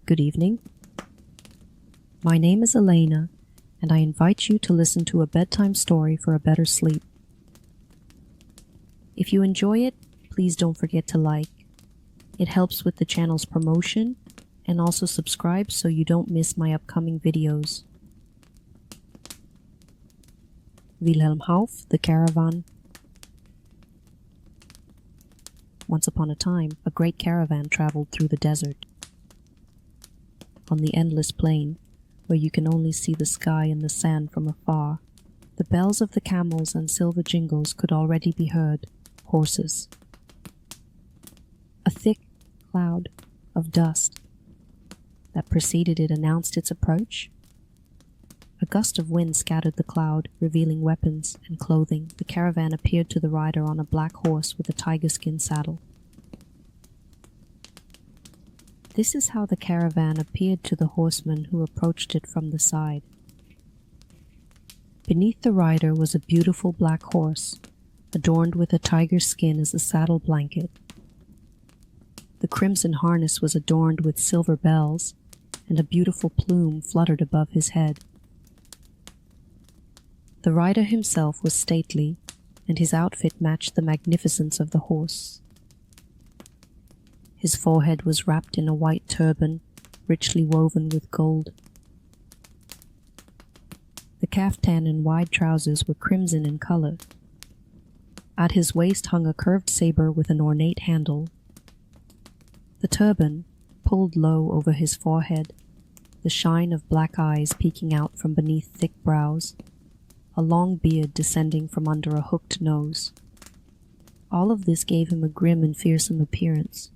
Good evening. My name is Elena, and I invite you to listen to a bedtime story for a better sleep. If you enjoy it, please don't forget to like. It helps with the channel's promotion, and also subscribe so you don't miss my upcoming videos. Wilhelm Hauff, The Caravan. Once upon a time, a great caravan traveled through the desert. On the endless plain, where you can only see the sky and the sand from afar, the bells of the camels and silver jingles could already be heard. Horses. A thick cloud of dust that preceded it announced its approach. A gust of wind scattered the cloud, revealing weapons and clothing. The caravan appeared to the rider on a black horse with a tiger-skin saddle. This is how the caravan appeared to the horseman who approached it from the side. Beneath the rider was a beautiful black horse, adorned with a tiger's skin as a saddle blanket. The crimson harness was adorned with silver bells, and a beautiful plume fluttered above his head. The rider himself was stately, and his outfit matched the magnificence of the horse. His forehead was wrapped in a white turban, richly woven with gold. The caftan and wide trousers were crimson in color. At his waist hung a curved saber with an ornate handle. The turban, pulled low over his forehead, the shine of black eyes peeking out from beneath thick brows, a long beard descending from under a hooked nose. All of this gave him a grim and fearsome appearance.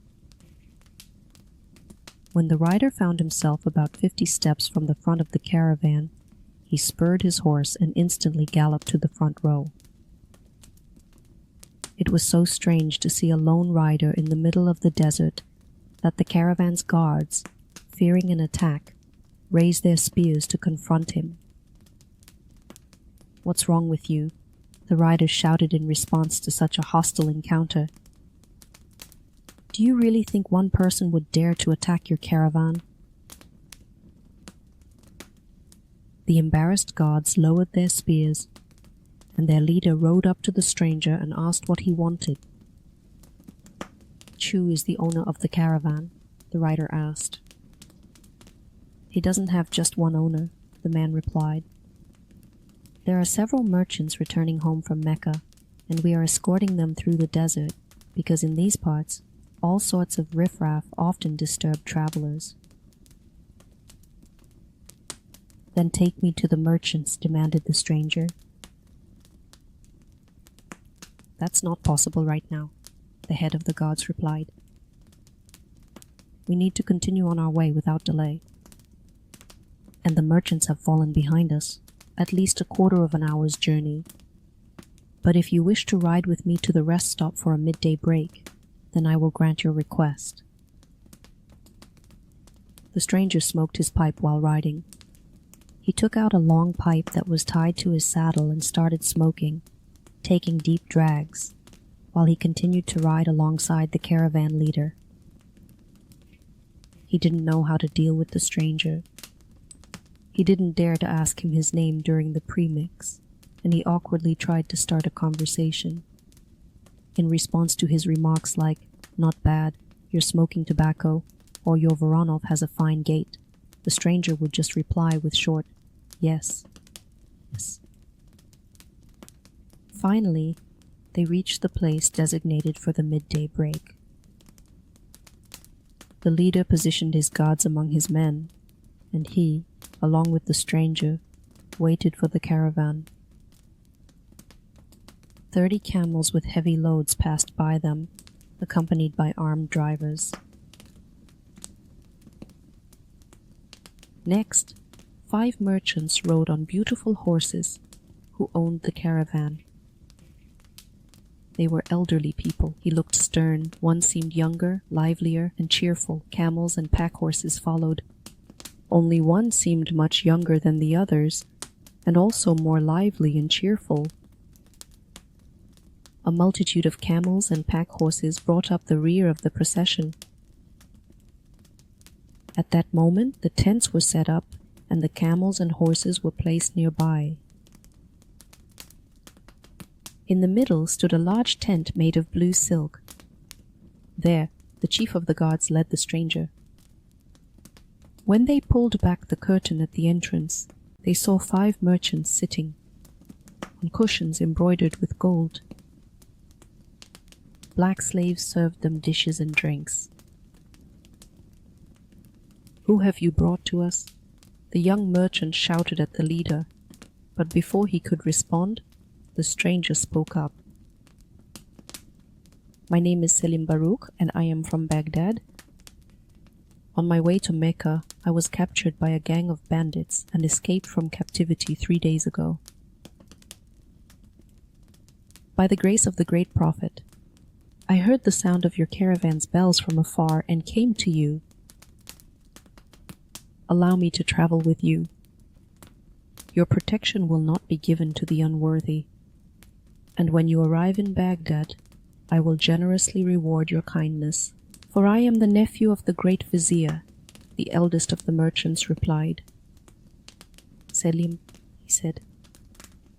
When the rider found himself about 50 steps from the front of the caravan, he spurred his horse and instantly galloped to the front row. It was so strange to see a lone rider in the middle of the desert that the caravan's guards, fearing an attack, raised their spears to confront him. "What's wrong with you?" the rider shouted in response to such a hostile encounter. "Do you really think one person would dare to attack your caravan?" The embarrassed guards lowered their spears, and their leader rode up to the stranger and asked what he wanted. "Chu is the owner of the caravan," the rider asked. "He doesn't have just one owner," the man replied. "There are several merchants returning home from Mecca, and we are escorting them through the desert because in these parts, all sorts of riffraff often disturb travelers." "Then take me to the merchants," demanded the stranger. "That's not possible right now," the head of the guards replied. "We need to continue on our way without delay. And the merchants have fallen behind us, at least a quarter of an hour's journey. But if you wish to ride with me to the rest stop for a midday break, then I will grant your request." The stranger smoked his pipe while riding. He took out a long pipe that was tied to his saddle and started smoking, taking deep drags, while he continued to ride alongside the caravan leader. He didn't know how to deal with the stranger. He didn't dare to ask him his name during the premix, and he awkwardly tried to start a conversation. In response to his remarks like, "Not bad, you're smoking tobacco," or "Your Voronov has a fine gait," the stranger would just reply with short, "Yes." Yes. Finally, they reached the place designated for the midday break. The leader positioned his guards among his men, and he, along with the stranger, waited for the caravan. 30 camels with heavy loads passed by them, accompanied by armed drivers. Next, 5 merchants rode on beautiful horses who owned the caravan. They were elderly people. He looked stern. One seemed younger, livelier, and cheerful. Camels and pack horses followed. Only one seemed much younger than the others, and also more lively and cheerful. A multitude of camels and pack horses brought up the rear of the procession. At that moment, the tents were set up and the camels and horses were placed nearby. In the middle stood a large tent made of blue silk. There, the chief of the guards led the stranger. When they pulled back the curtain at the entrance, they saw 5 merchants sitting on cushions embroidered with gold. Black slaves served them dishes and drinks. "Who have you brought to us?" the young merchant shouted at the leader, but before he could respond, the stranger spoke up. "My name is Selim Baruch, and I am from Baghdad. On my way to Mecca, I was captured by a gang of bandits and escaped from captivity 3 days ago. By the grace of the great Prophet, I heard the sound of your caravan's bells from afar and came to you. Allow me to travel with you. Your protection will not be given to the unworthy, and when you arrive in Baghdad, I will generously reward your kindness. For I am the nephew of the great vizier," the eldest of the merchants replied. "Selim," he said,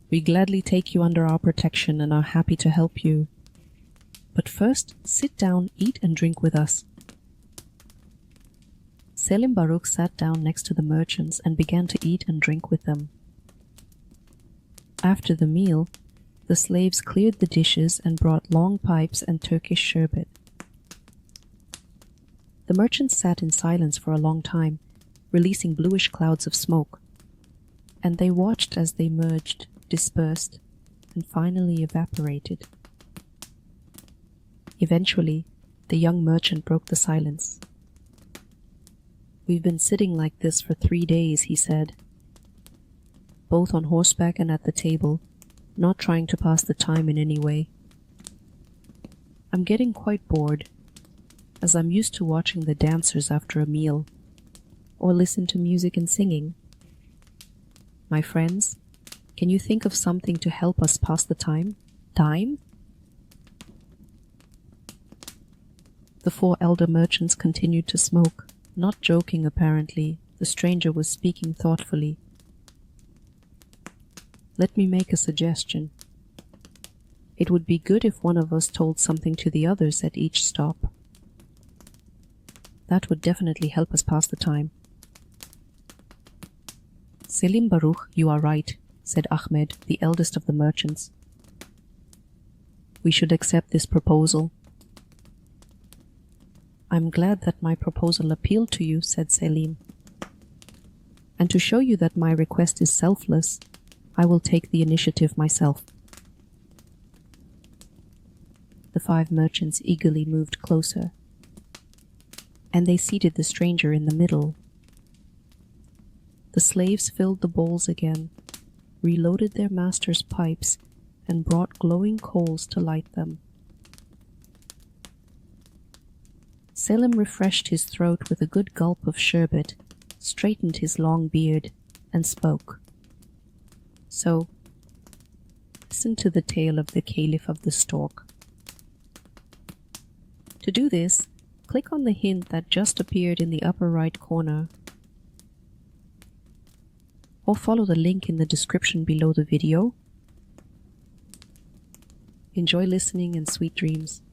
"we gladly take you under our protection and are happy to help you. But first, sit down, eat and drink with us." Selim Baruch sat down next to the merchants and began to eat and drink with them. After the meal, the slaves cleared the dishes and brought long pipes and Turkish sherbet. The merchants sat in silence for a long time, releasing bluish clouds of smoke, and they watched as they merged, dispersed, and finally evaporated. Eventually, the young merchant broke the silence. "We've been sitting like this for 3 days," he said, "both on horseback and at the table, not trying to pass the time in any way. I'm getting quite bored, as I'm used to watching the dancers after a meal, or listen to music and singing. My friends, can you think of something to help us pass the time? Time?" The 4 elder merchants continued to smoke, not joking apparently. The stranger was speaking thoughtfully. "Let me make a suggestion. It would be good if one of us told something to the others at each stop. That would definitely help us pass the time." "Selim Baruch, you are right," said Ahmed, the eldest of the merchants. "We should accept this proposal." "I'm glad that my proposal appealed to you," said Selim. "And to show you that my request is selfless, I will take the initiative myself." The 5 merchants eagerly moved closer, and they seated the stranger in the middle. The slaves filled the bowls again, reloaded their masters' pipes, and brought glowing coals to light them. Selim refreshed his throat with a good gulp of sherbet, straightened his long beard, and spoke. "So, listen to the tale of the Caliph of the Stork. To do this, click on the hint that just appeared in the upper right corner, or follow the link in the description below the video. Enjoy listening and sweet dreams."